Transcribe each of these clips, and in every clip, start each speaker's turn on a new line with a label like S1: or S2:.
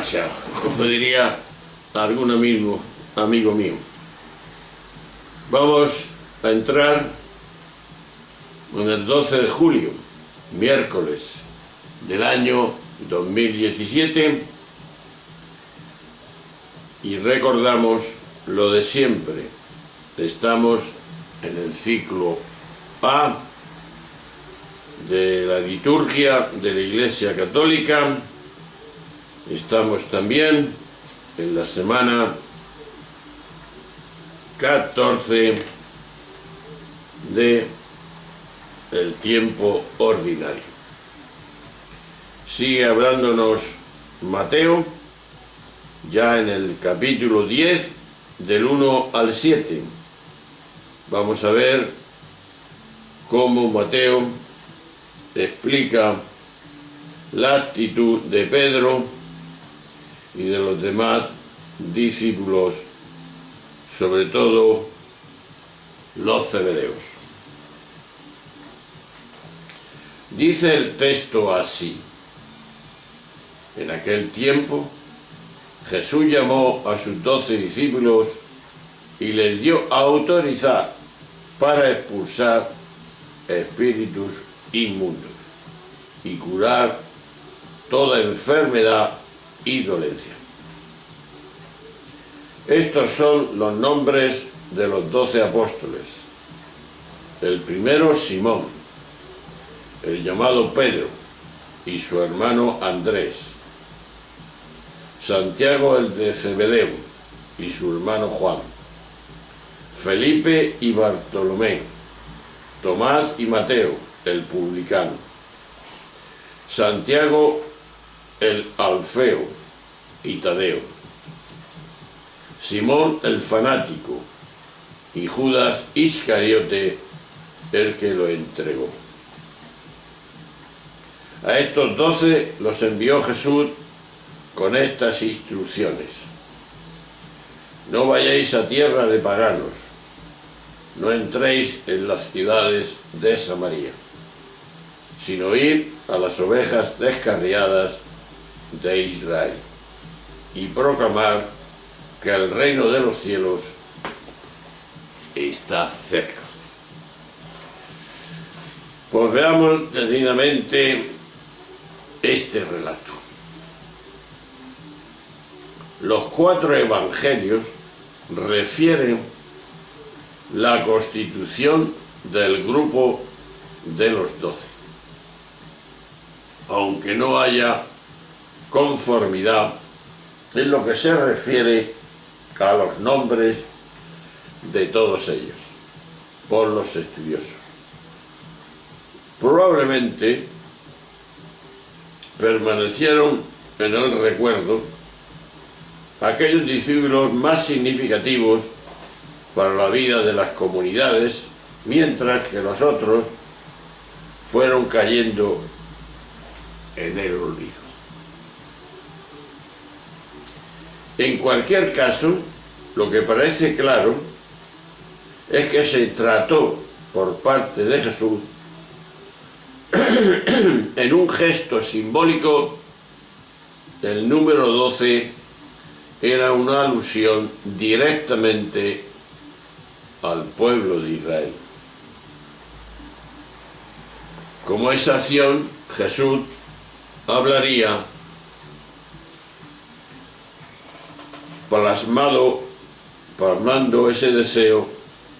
S1: marcha, como diría algún amigo mío. Vamos a entrar en el 12 de julio, miércoles del año 2017, y recordamos lo de siempre. Estamos en el ciclo A de la liturgia de la Iglesia Católica. Estamos también en la semana 14 de el tiempo ordinario. Sigue hablándonos Mateo, ya en el capítulo 10, del 1 al 7. Vamos a ver cómo Mateo explica la actitud de Pedro y de los demás discípulos, sobre todo los zebedeos. Dice el texto así: en aquel tiempo Jesús llamó a sus 12 discípulos y les dio a autorizar para expulsar espíritus inmundos y curar toda enfermedad y dolencia. Estos son los nombres de los 12 apóstoles. El primero, Simón, el llamado Pedro, y su hermano Andrés. Santiago el de Zebedeo y su hermano Juan. Felipe y Bartolomé. Tomás y Mateo, el publicano. Santiago el Alfeo y Tadeo. Simón el fanático y Judas Iscariote, el que lo entregó. A estos 12 los envió Jesús con estas instrucciones: no vayáis a tierra de paganos, no entréis en las ciudades de Samaria, sino ir a las ovejas descarriadas de Israel y proclamar que el reino de los cielos está cerca. Pues veamos detenidamente este relato. Los 4 evangelios refieren la constitución del grupo de los 12, aunque no haya conformidad en lo que se refiere a los nombres de todos ellos por los estudiosos. Probablemente permanecieron en el recuerdo aquellos discípulos más significativos para la vida de las comunidades, mientras que los otros fueron cayendo en el olvido. En cualquier caso, lo que parece claro es que se trató por parte de Jesús en un gesto simbólico. El número 12 era una alusión directamente al pueblo de Israel. Como esa acción, Jesús hablaría plasmando ese deseo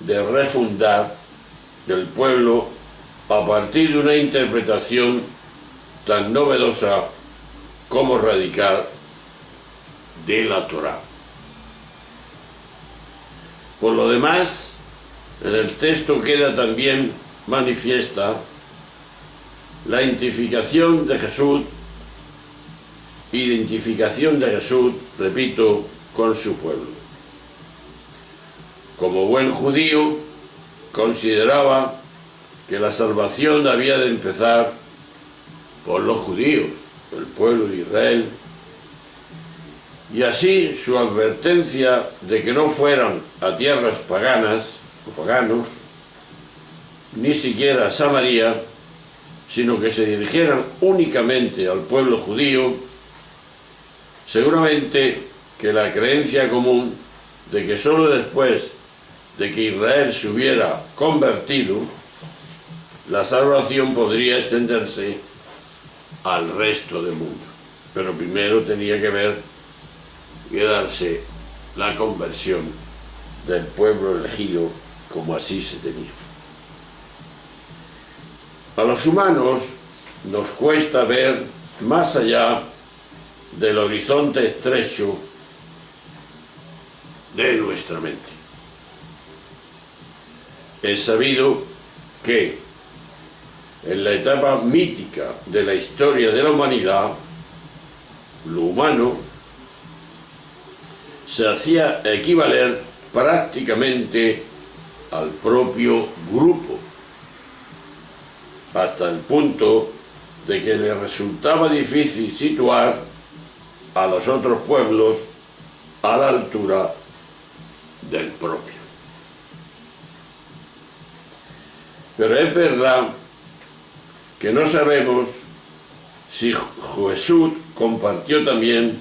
S1: de refundar el pueblo a partir de una interpretación tan novedosa como radical de la Torá. Por lo demás, en el texto queda también manifiesta la identificación de Jesús, repito, con su pueblo. Como buen judío, consideraba que la salvación había de empezar por los judíos, el pueblo de Israel, y así su advertencia de que no fueran a tierras paganas o paganos, ni siquiera a Samaria, sino que se dirigieran únicamente al pueblo judío, Seguramente que la creencia común de que sólo después de que Israel se hubiera convertido, la salvación podría extenderse al resto del mundo. Pero primero tenía que darse la conversión del pueblo elegido, como así se tenía. A los humanos nos cuesta ver más allá del horizonte estrecho de nuestra mente. Es sabido que en la etapa mítica de la historia de la humanidad, lo humano se hacía equivaler prácticamente al propio grupo, hasta el punto de que le resultaba difícil situar a los otros pueblos a la altura del propio. Pero es verdad que no sabemos si Jesús compartió también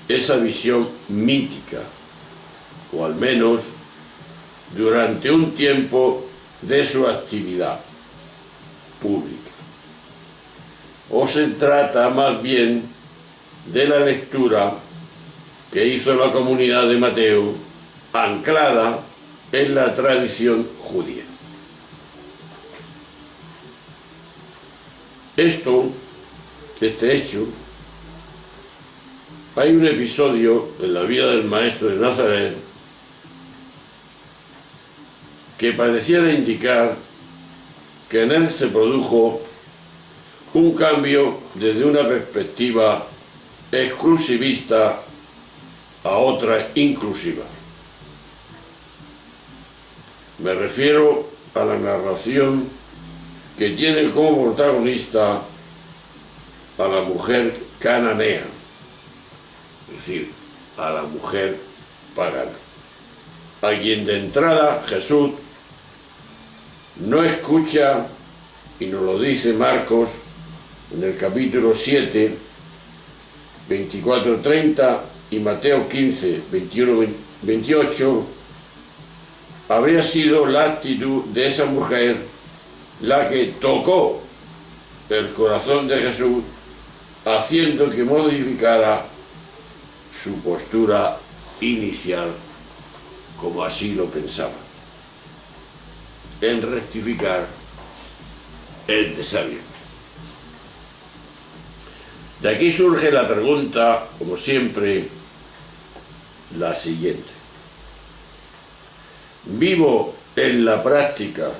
S1: esa visión mítica, o al menos durante un tiempo de su actividad pública. O se trata más bien de la lectura que hizo la comunidad de Mateo, anclada en la tradición judía. Este hecho, hay un episodio en la vida del maestro de Nazaret que pareciera indicar que en él se produjo un cambio desde una perspectiva exclusivista a otra inclusiva. Me refiero a la narración que tiene como protagonista a la mujer cananea, es decir, a la mujer pagana, a quien de entrada Jesús no escucha, y nos lo dice Marcos en el capítulo 7, 24-30 y Mateo 15, 21-28, habría sido la actitud de esa mujer la que tocó el corazón de Jesús, haciendo que modificara su postura inicial, como así lo pensaba, en rectificar el desvío. De aquí surge la pregunta, como siempre, la siguiente: ¿vivo en la práctica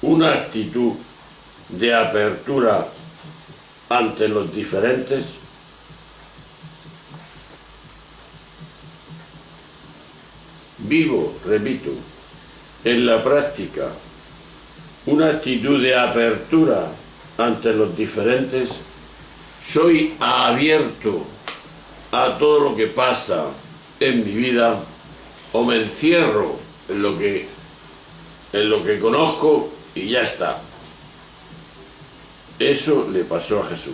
S1: una actitud de apertura ante los diferentes? Vivo, repito, en la práctica una actitud de apertura ante los diferentes. Soy abierto a todo lo que pasa en mi vida, o me encierro en lo que conozco y ya está. Eso le pasó a Jesús.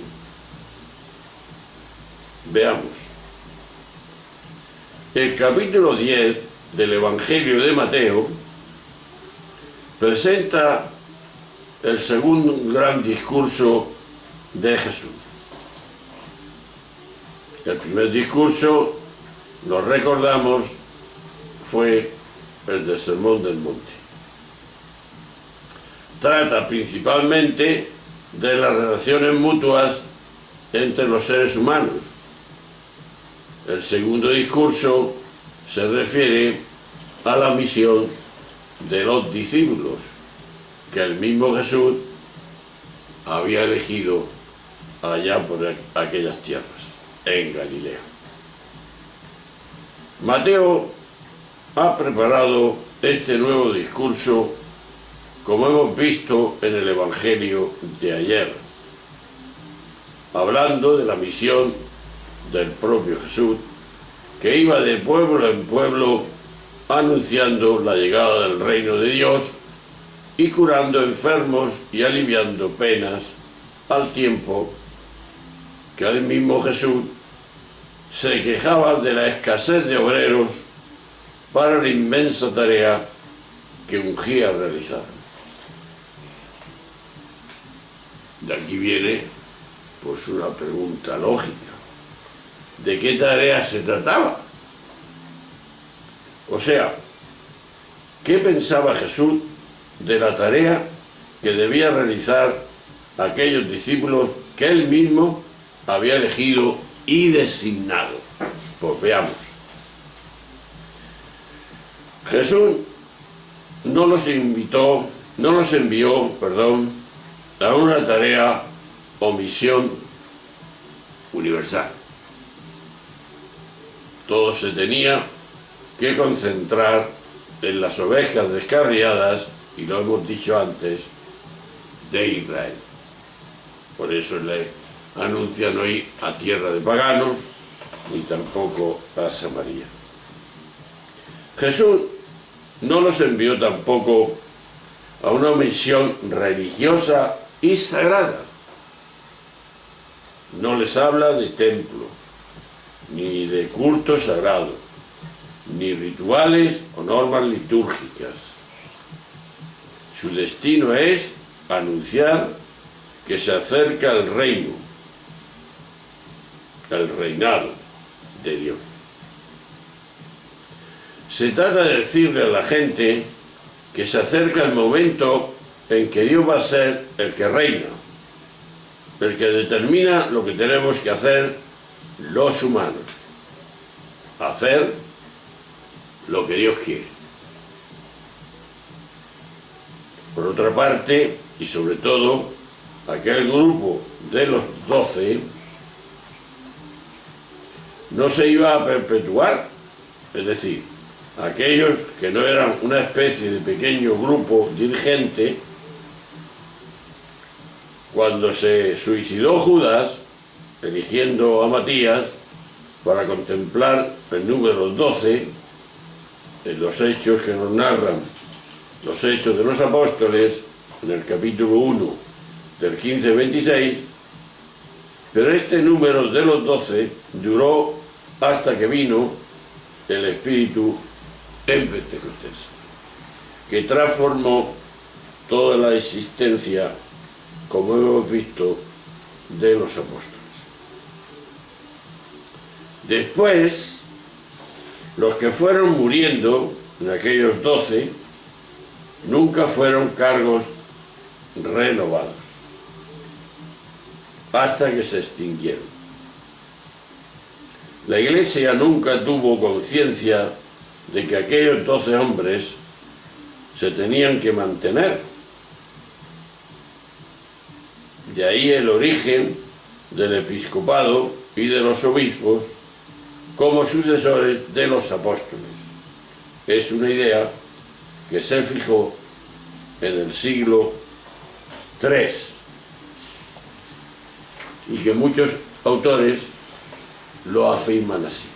S1: Veamos. El capítulo 10 del Evangelio de Mateo presenta el segundo gran discurso de Jesús. El primer discurso, lo recordamos, fue el del Sermón del Monte. Trata principalmente de las relaciones mutuas entre los seres humanos. El segundo discurso se refiere a la misión de los discípulos que el mismo Jesús había elegido allá por aquellas tierras, en Galilea. Mateo ha preparado este nuevo discurso, como hemos visto en el Evangelio de ayer, hablando de la misión del propio Jesús, que iba de pueblo en pueblo anunciando la llegada del reino de Dios y curando enfermos y aliviando penas, al tiempo que el mismo Jesús se quejaban de la escasez de obreros para la inmensa tarea que ungía realizar. De aquí viene pues una pregunta lógica. ¿De qué tarea se trataba? O sea, ¿qué pensaba Jesús de la tarea que debía realizar aquellos discípulos que él mismo había elegido y designado? Pues veamos. Jesús no los envió, a una tarea o misión universal. Todo se tenía que concentrar en las ovejas descarriadas, y lo hemos dicho antes, de Israel. Por eso le anuncia no ir a tierra de paganos, ni tampoco a Samaria. Jesús no los envió tampoco a una misión religiosa y sagrada. No les habla de templo, ni de culto sagrado, ni rituales o normas litúrgicas. Su destino es anunciar que se acerca el reino, el reinado de Dios. Se trata de decirle a la gente que se acerca el momento en que Dios va a ser el que reina, el que determina lo que tenemos que hacer los humanos, hacer lo que Dios quiere. Por otra parte, y sobre todo, aquel grupo de los 12 no se iba a perpetuar, es decir, aquellos que no eran una especie de pequeño grupo dirigente. Cuando se suicidó Judas, eligiendo a Matías para contemplar el número 12, en los hechos que nos narran los Hechos de los Apóstoles, en el capítulo 1, del 15 al 26, pero este número de los 12 duró hasta que vino el Espíritu en Pentecostés, que transformó toda la existencia, como hemos visto, de los apóstoles. Después, los que fueron muriendo en aquellos 12 nunca fueron cargos renovados hasta que se extinguieron. La Iglesia nunca tuvo conciencia de que aquellos 12 hombres se tenían que mantener. De ahí el origen del episcopado y de los obispos como sucesores de los apóstoles. Es una idea que se fijó en el siglo III y que muchos autores lo afirman así.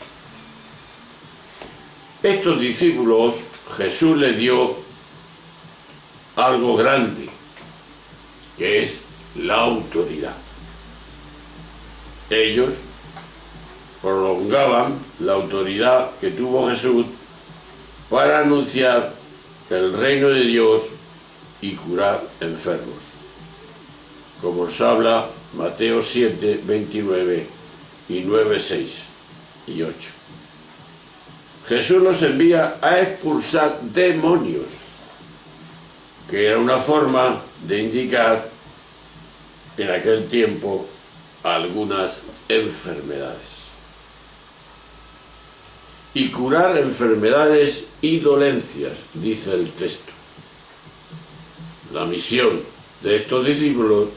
S1: Estos discípulos, Jesús les dio algo grande, que es la autoridad. Ellos prolongaban la autoridad que tuvo Jesús para anunciar el reino de Dios y curar enfermos, como nos habla Mateo 7, 29 y 9, 6 y 8. Jesús los envía a expulsar demonios, que era una forma de indicar en aquel tiempo algunas enfermedades. Y curar enfermedades y dolencias, dice el texto. La misión de estos discípulos,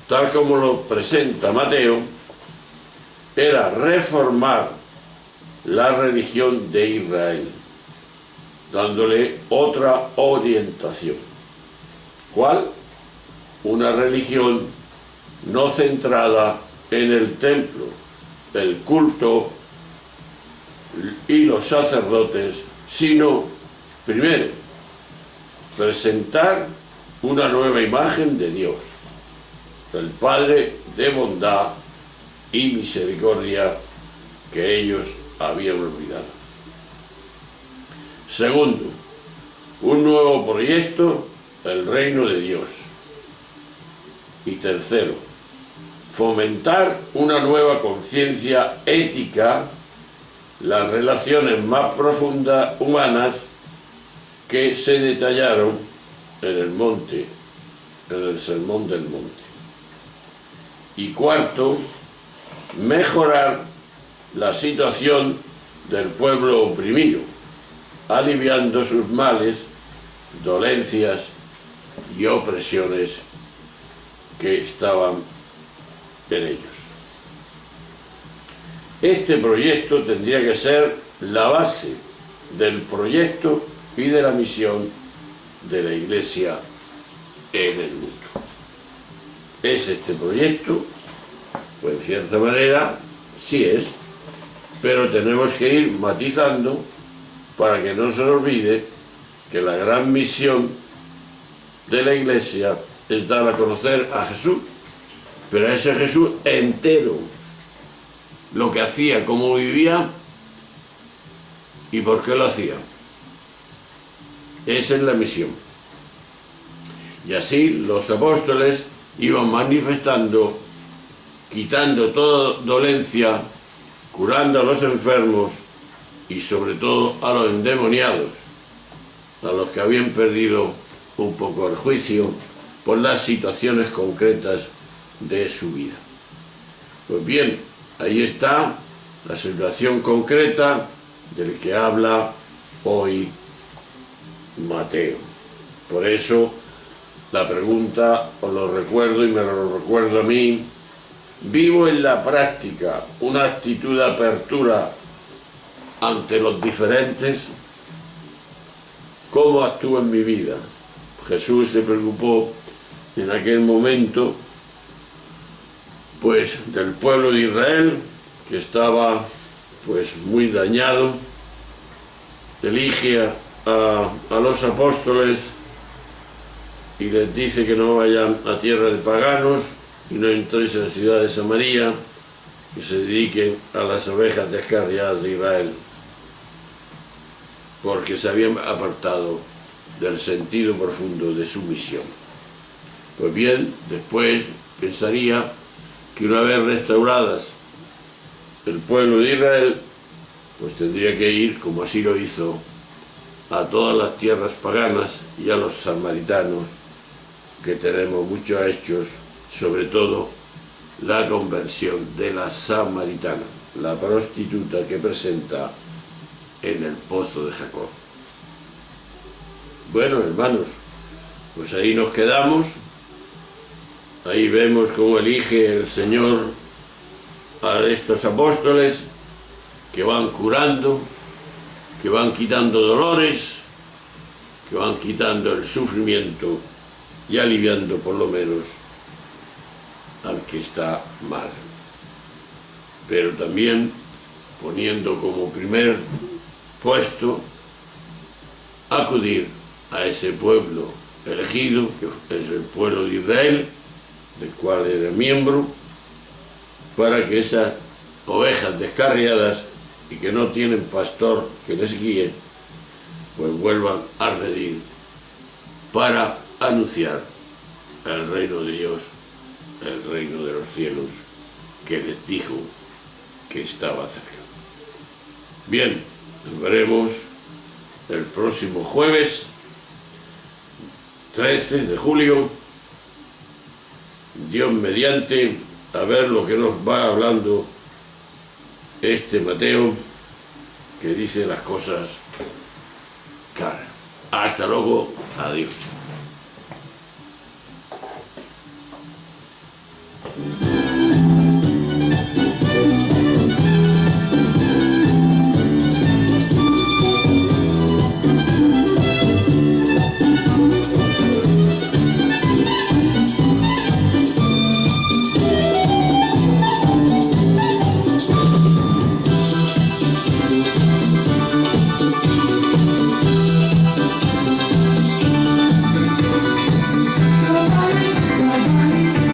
S1: tal como lo presenta Mateo, era reformar la religión de Israel, dándole otra orientación. ¿Cuál? Una religión no centrada en el templo, el culto y los sacerdotes, sino, primero, presentar una nueva imagen de Dios, el Padre de bondad y misericordia que ellos habían olvidado. Segundo, un nuevo proyecto, el reino de Dios. Y tercero, fomentar una nueva conciencia ética, las relaciones más profundas humanas que se detallaron en el monte, en el Sermón del Monte. Y cuarto, mejorar la situación del pueblo oprimido, aliviando sus males, dolencias y opresiones que estaban en ellos. Este proyecto tendría que ser la base del proyecto y de la misión de la Iglesia en el mundo. ¿Es este proyecto? Pues en cierta manera sí es, pero tenemos que ir matizando para que no se nos olvide que la gran misión de la Iglesia es dar a conocer a Jesús, pero a ese Jesús entero, lo que hacía, cómo vivía y por qué lo hacía. Esa es la misión. Y así los apóstoles iban manifestando, quitando toda dolencia, curando a los enfermos y sobre todo a los endemoniados, a los que habían perdido un poco el juicio por las situaciones concretas de su vida. Pues bien, ahí está la situación concreta del que habla hoy Mateo. Por eso la pregunta, os lo recuerdo y me lo recuerdo a mí: ¿vivo en la práctica una actitud de apertura ante los diferentes? ¿Cómo actúo en mi vida? Jesús se preocupó en aquel momento pues del pueblo de Israel, que estaba pues muy dañado. Elige a los apóstoles y les dice que no vayan a tierra de paganos y no entréis en la ciudad de Samaria, y se dediquen a las ovejas descarriadas de Israel, porque se habían apartado del sentido profundo de su misión. Pues bien, después pensaría que una vez restauradas el pueblo de Israel, pues tendría que ir, como así lo hizo, a todas las tierras paganas y a los samaritanos, que tenemos muchos hechos, sobre todo la conversión de la samaritana, la prostituta que presenta en el pozo de Jacob. Bueno, hermanos, pues ahí nos quedamos. Ahí vemos cómo elige el Señor a estos apóstoles que van curando, que van quitando dolores, que van quitando el sufrimiento y aliviando por lo menos al que está mal. Pero también poniendo como primer puesto acudir a ese pueblo elegido, que es el pueblo de Israel, del cual era miembro, para que esas ovejas descarriadas y que no tienen pastor que les guíe, pues vuelvan a redil para anunciar el reino de Dios, el reino de los cielos, que les dijo que estaba cerca. Bien, nos veremos el próximo jueves 13 de julio, Dios mediante, a ver lo que nos va hablando este Mateo, que dice las cosas claras. Hasta luego, adiós.